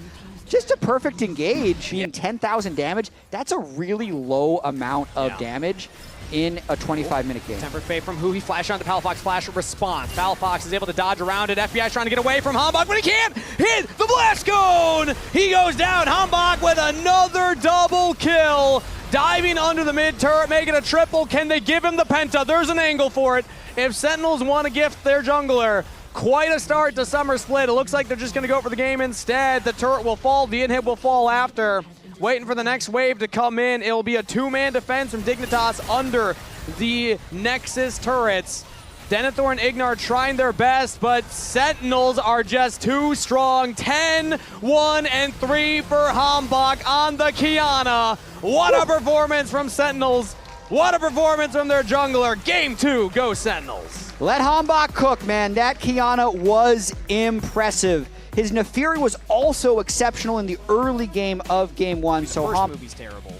Just a perfect engage, being 10,000 damage. That's a really low amount of damage in a 25-minute game. Tempered Fate from Hui, flash onto Palafox, flash response. Palafox is able to dodge around it. FBI's trying to get away from Hambach, but he can't hit the blast cone! He goes down, Hambach with another double kill. Diving under the mid turret, making a triple. Can they give him the penta? There's an angle for it. If Sentinels want to gift their jungler quite a start to Summer Split, it looks like they're just going to go for the game instead. The turret will fall, the inhib will fall after. Waiting for the next wave to come in. It'll be a 2-man defense from Dignitas under the Nexus turrets. Denethor and Ignar trying their best, but Sentinels are just too strong. 10, 1, and 3 for Hambach on the Kiana. What a performance from Sentinels. What a performance from their jungler. Game 2, go Sentinels. Let Hambach cook, man. That Kiana was impressive. His Nefiri was also exceptional in the early game of Game 1. The first movie's terrible,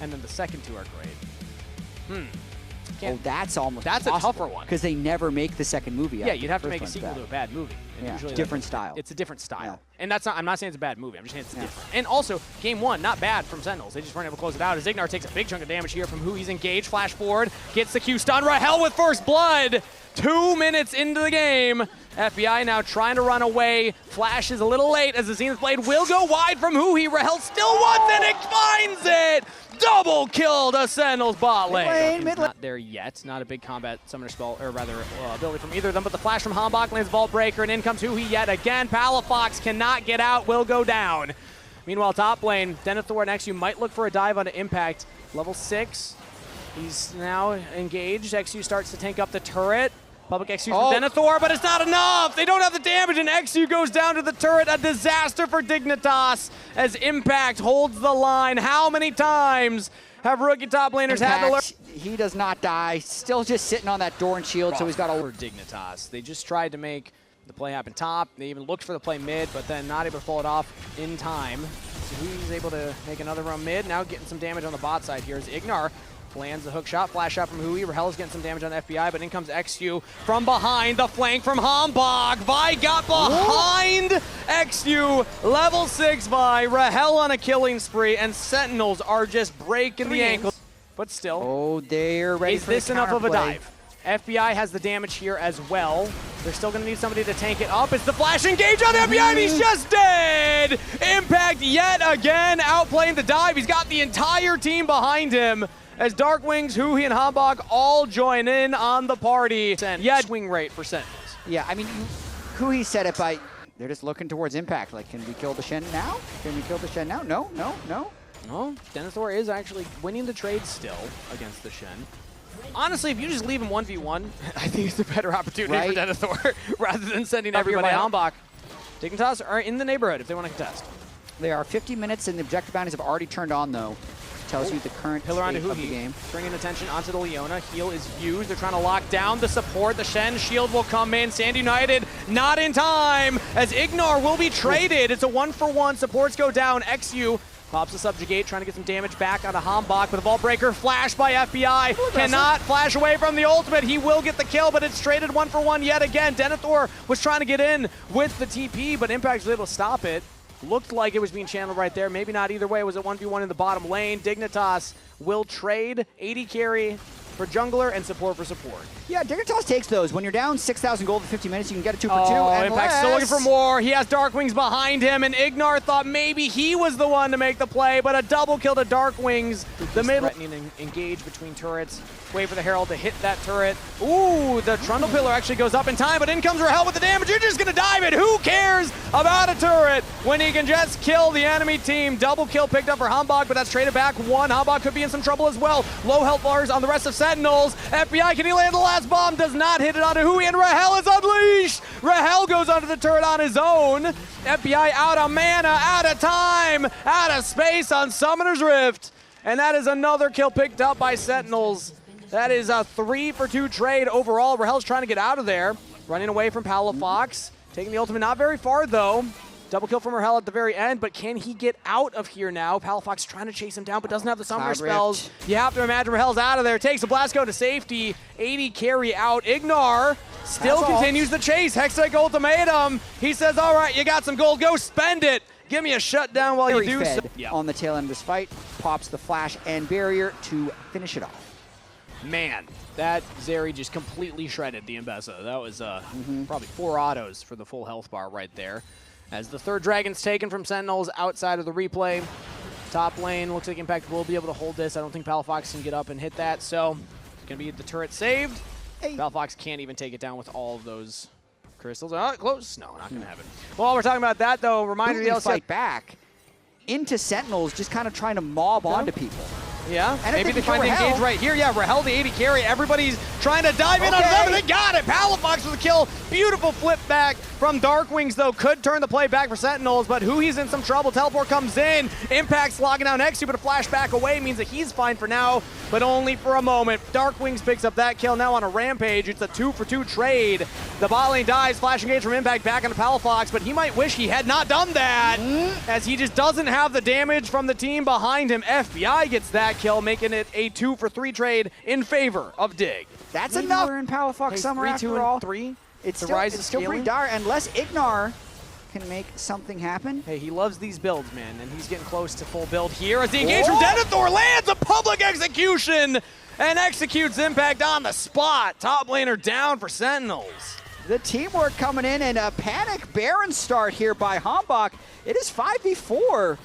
and then the second 2 are great. That's a tougher one. Because they never make the second movie. Yeah, you'd have to make a sequel to a bad movie. Yeah, different style. It's a different style. And that's not, I'm not saying it's a bad movie, I'm just saying it's different. And also, Game 1, not bad from Sentinels. They just weren't able to close it out as Ignar takes a big chunk of damage here from Hui. He's engaged, flash forward, gets the Q stun. Rahel with first blood. 2 minutes into the game. FBI now trying to run away. Flash is a little late as the Zenith Blade will go wide from Hui. Rahel still wants it, it finds it! Double kill to Sentinels bot lane. Not there yet. Not a big combat summoner spell, or rather ability from either of them, but the flash from Hambach lands Vault Breaker, and in comes Hui yet again. Palafox cannot get out, will go down. Meanwhile, top lane, Denethor and XU might look for a dive onto Impact. Level 6, he's now engaged. XU starts to tank up the turret. Public XU from Denethor, but it's not enough! They don't have the damage, and XU goes down to the turret. A disaster for Dignitas as Impact holds the line. How many times have rookie top laners had to learn? He does not die. Still just sitting on that door and shield, so he's got a... For Dignitas. They just tried to make The play happened top. They even looked for the play mid, but then not able to pull it off in time. So he's able to make another run mid. Now getting some damage on the bot side here as Ignar lands the hook shot, flash shot from Hui. Rahel is getting some damage on FBI, but in comes XU from behind, the flank from Hambog. Vi got behind XU, level 6 Vi. Rahel on a killing spree, and Sentinels are just breaking the ankles. But still, Oh, they're ready is for this the enough of a counterplay. dive? FBI has the damage here as well. They're still going to need somebody to tank it up. It's the flash engage on FBI, and he's just dead! Impact yet again, outplaying the dive. He's got the entire team behind him as Darkwings, Hui, and Hambog all join in on the party. Yeah, swing rate for Sentinels. Yeah, I mean, Hui said it by, they're just looking towards Impact. Like, can we kill the Shen now? Can we kill the Shen now? No, no, no. Oh, Denethor is actually winning the trade still against the Shen. Honestly, if you just leave him 1v1, I think it's a better opportunity for Denethor rather than sending everybody out. Hambog. Dignitas are in the neighborhood if they want to contest. They are 50 minutes, and the objective bounties have already turned on, though. Tells you the current Pillar onto state of the Hui, game. bringing attention onto the Leona. Heal is used. They're trying to lock down the support. The Shen shield will come in. Sand United not in time as Ignar will be traded. It's a 1-for-1. Supports go down. XU pops the subjugate, trying to get some damage back onto Hambog with a vault breaker. Flash by FBI. Cannot flash away from the ultimate. He will get the kill, but it's traded 1-for-1 yet again. Denethor was trying to get in with the TP, but Impact was able to stop it. Looked like it was being channeled right there. Maybe not either way. It was a 1v1 in the bottom lane. Dignitas will trade 80 carry for jungler and support for support. Yeah, Dignitas takes those. When you're down 6,000 gold in 50 minutes, you can get a 2-for-2. Oh, Impact's still looking for more. He has Darkwings behind him, and Ignar thought maybe he was the one to make the play, but a double kill to Darkwings. The mid threatening engage between turrets. Wait for the Herald to hit that turret. Ooh, the Trundle Pillar actually goes up in time, but in comes Rahel with the damage. You're just going to dive it. Who cares about a turret when he can just kill the enemy team? Double kill picked up for Hambog, but that's traded back one. Hambog could be in some trouble as well. Low health bars on the rest of Sentinels. FBI, can he land the last bomb? Does not hit it onto Hui, and Rahel is unleashed. Rahel goes onto the turret on his own. FBI out of mana, out of time, out of space on Summoner's Rift. And that is another kill picked up by Sentinels. That is a 3-for-2 trade overall. Rahel's trying to get out of there. Running away from Palafox. Taking the ultimate not very far, though. Double kill from Rahel at the very end, but can he get out of here now? Palafox trying to chase him down, but doesn't have the summoner spells. You have to imagine Rahel's out of there. Takes a blast go to safety. 80 carry out. Ignar still continues the chase. Hextech ultimatum. He says, all right, you got some gold. Go spend it. Give me a shutdown while you do so. On the tail end of this fight, pops the flash and barrier to finish it off. Man, that Zeri just completely shredded the Mbessa. That was probably 4 autos for the full health bar right there. As the third dragon's taken from Sentinels outside of the replay. Top lane, looks like Impact will be able to hold this. I don't think Palafox can get up and hit that, so it's going to be the turret saved. Hey. Palafox can't even take it down with all of those crystals. Oh, close. No, not going to happen. While we're talking about that, though, reminder the LCS fight back into Sentinels, just kind of trying to mob onto people. Yeah, and maybe they find the engage right here. Yeah, Rahel the 80 carry. Everybody's trying to dive in on them, and they got it. Palafox with a kill. Beautiful flip back from Darkwings, though. Could turn the play back for Sentinels, but Hui's in some trouble. Teleport comes in. Impact's logging down XU, but a flash back away means that he's fine for now, but only for a moment. Darkwings picks up that kill now on a rampage. It's a 2-for-2 trade. The bot lane dies. Flash engage from Impact back onto Palafox, but he might wish he had not done that, as he just doesn't have the damage from the team behind him. FBI gets that kill, making it a 2-for-3 trade in favor of Dig. That's enough. We're in Palafox summer after all. 3. It's still pretty dire unless Ignar can make something happen. Hey, he loves these builds, man, and he's getting close to full build here as the engage from Denethor lands a public execution and executes Impact on the spot. Top laner down for Sentinels. The teamwork coming in and a panic Baron start here by Hambog. It is 5v4.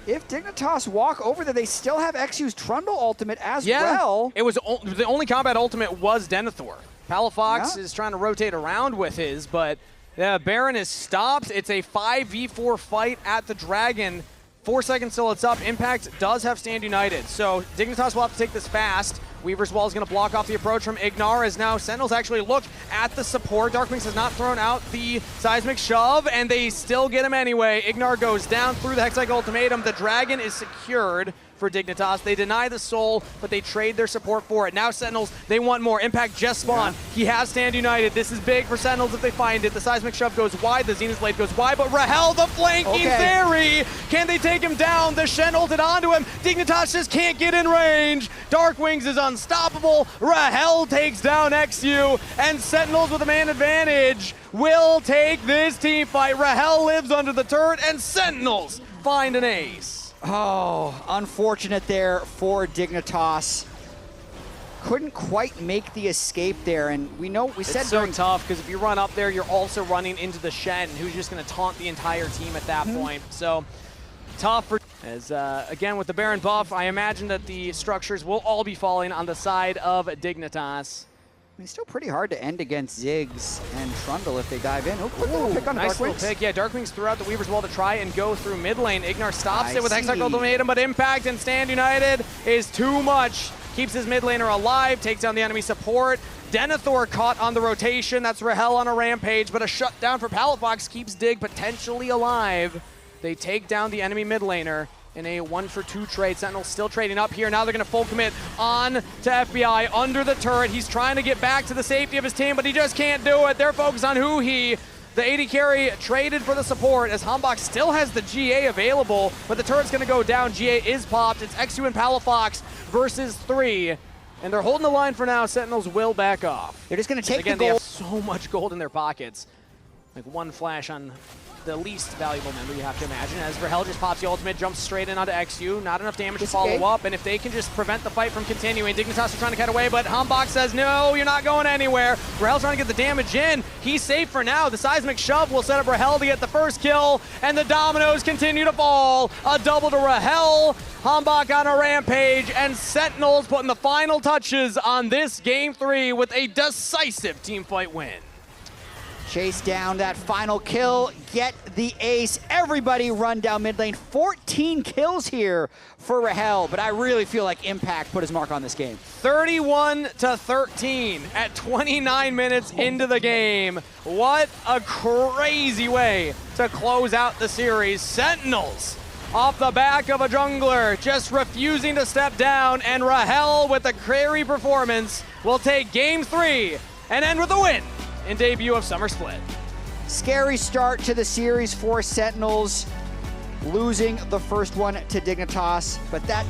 If Dignitas walk over there, they still have XU's Trundle ultimate as well. It was the only combat ultimate was Denethor. Palafox is trying to rotate around with his, but Baron is stopped. It's a 5v4 fight at the Dragon. 4 seconds till it's up. Impact does have Stand United, so Dignitas will have to take this fast. Weaver's Wall is going to block off the approach from Ignar as now Sentinels actually look at the support. Darkwings has not thrown out the seismic shove, and they still get him anyway. Ignar goes down through the Hextech ultimatum. The Dragon is secured for Dignitas. They deny the soul, but they trade their support for it. Now Sentinels, they want more. Impact just spawned. Yeah. He has Stand United. This is big for Sentinels if they find it. The Seismic Shove goes wide. The Zenith Blade goes wide, but Rahel, the flanking Theory. Can they take him down? The Shen ulted onto him. Dignitas just can't get in range. Darkwings is unstoppable. Rahel takes down XU, and Sentinels with a man advantage will take this team fight. Rahel lives under the turret, and Sentinels find an ace. Oh, unfortunate there for Dignitas. Couldn't quite make the escape there, and we said it's so tough because if you run up there, you're also running into the Shen, who's just going to taunt the entire team at that point. So tough for. As again with the Baron buff, I imagine that the structures will all be falling on the side of Dignitas. I mean, still pretty hard to end against Ziggs and Trundle if they dive in. Oh, quick little pick on nice Darkwings. Little pick. Yeah, Darkwings threw out the Weaver's Wall to try and go through mid lane. Ignar stops it with Hextech Ultimatum, but Impact and Stand United is too much. Keeps his mid laner alive, takes down the enemy support. Denethor caught on the rotation. That's Rahel on a rampage, but a shutdown for Palafox keeps Dig potentially alive. They take down the enemy mid laner in a 1-for-2 trade. Sentinels still trading up here. Now they're going to full commit on to FBI under the turret. He's trying to get back to the safety of his team, but he just can't do it. They're focused on Huhi. The AD carry traded for the support as Hambach still has the GA available, but the turret's going to go down. GA is popped. It's XU and Palafox versus 3. And they're holding the line for now. Sentinels will back off. They're just going to take again, the gold. They have so much gold in their pockets. Like one flash on the least valuable member, you have to imagine, as Rahel just pops the ultimate, jumps straight in onto XU. Not enough damage to follow up, and if they can just prevent the fight from continuing, Dignitas are trying to cut away, but Hambach says, no, you're not going anywhere. Rahel's trying to get the damage in. He's safe for now. The Seismic Shove will set up Rahel to get the first kill, and the dominoes continue to fall. A double to Rahel. Hambach on a rampage, and Sentinels putting the final touches on this Game 3 with a decisive teamfight win. Chase down that final kill, get the ace. Everybody run down mid lane. 14 kills here for Rahel, but I really feel like Impact put his mark on this game. 31-13 at 29 minutes into the game. What a crazy way to close out the series. Sentinels off the back of a jungler, just refusing to step down, and Rahel with a carry performance will take Game 3 and end with a win in debut of Summer Split. Scary start to the series for Sentinels, losing the first one to Dignitas, but that